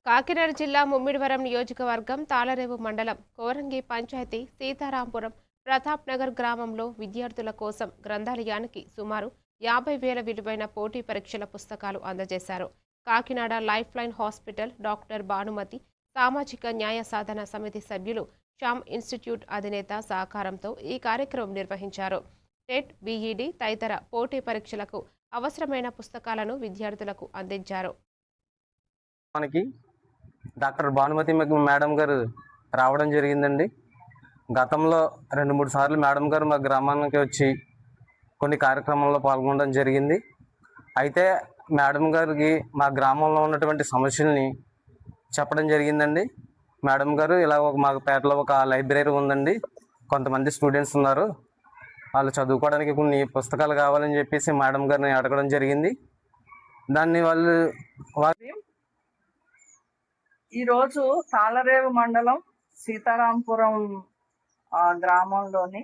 కాకినాడ జిల్లా ముమ్మిడివరం నియోజకవర్గం తాళరేవు మండలం కోరంగి పంచాయతీ సీతారాంపురం ప్రతాప్ నగర్ గ్రామంలో విద్యార్థుల కోసం గ్రంథాలయానికి సుమారు 50,000 విలువైన పోటీ పరీక్షల పుస్తకాలు అందజేశారు. Kakinada life line hospital doctor Bhanumathi సామాజిక న్యాయ సాధన సమితి సభ్యులు శ్యామ్ ఇన్స్టిట్యూట్ అధినేత సహకారంతో ఈ కార్యక్రమం నిర్వహించారు. టెట్, బీఈడీ తదితర పోటీ పరీక్షలకు అవసరమైన పుస్తకాలను విద్యార్థులకు అందించారు. డాక్టర్ భానుమతి మేడం గారు రావడం జరిగిందండి. గతంలో 2-3 సార్లు మేడం గారు మా గ్రామానికి వచ్చి కొన్ని కార్యక్రమాల్లో పాల్గొనడం జరిగింది. అయితే మేడం గారికి మా గ్రామంలో ఉన్నటువంటి సమస్యల్ని చెప్పడం జరిగిందండి. మేడం గారు ఇలా మా పేటలో ఒక లైబ్రరీ ఉందండి, కొంతమంది స్టూడెంట్స్ ఉన్నారు, వాళ్ళు చదువుకోవడానికి కొన్ని పుస్తకాలు కావాలని చెప్పేసి మేడం గారిని అడగడం జరిగింది. దాన్ని వాళ్ళు ఈరోజు తాళరేవు మండలం సీతారాంపురం గ్రామంలోని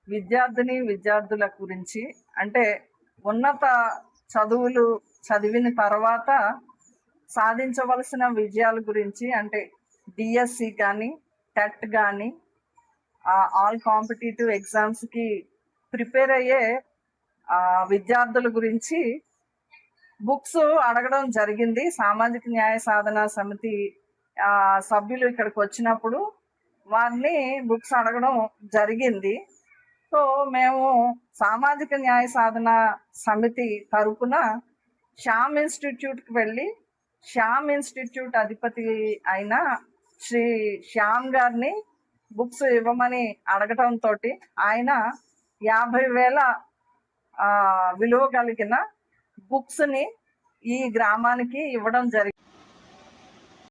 విద్యార్థుల గురించి, అంటే ఉన్నత చదువులు చదివిన తర్వాత సాధించవలసిన విజయాల గురించి, అంటే డిఎస్సి కానీ టెట్ కానీ ఆల్ కాంపిటేటివ్ ఎగ్జామ్స్కి ప్రిపేర్ అయ్యే విద్యార్థుల గురించి బుక్స్ అడగడం జరిగింది. సామాజిక న్యాయ సాధన సమితి సభ్యులు ఇక్కడికి వచ్చినప్పుడు వారిని బుక్స్ అడగడం జరిగింది. సో మేము సామాజిక న్యాయ సాధన సమితి తరపున శ్యామ్ ఇన్స్టిట్యూట్కి వెళ్ళి శ్యామ్ ఇన్స్టిట్యూట్ అధిపతి అయిన శ్రీ శ్యామ్ గారిని బుక్స్ ఇవ్వమని అడగటంతో ఆయన 50,000 విలువ కలిగిన బుక్స్ని ఈ గ్రామానికి ఇవ్వడం జరిగింది.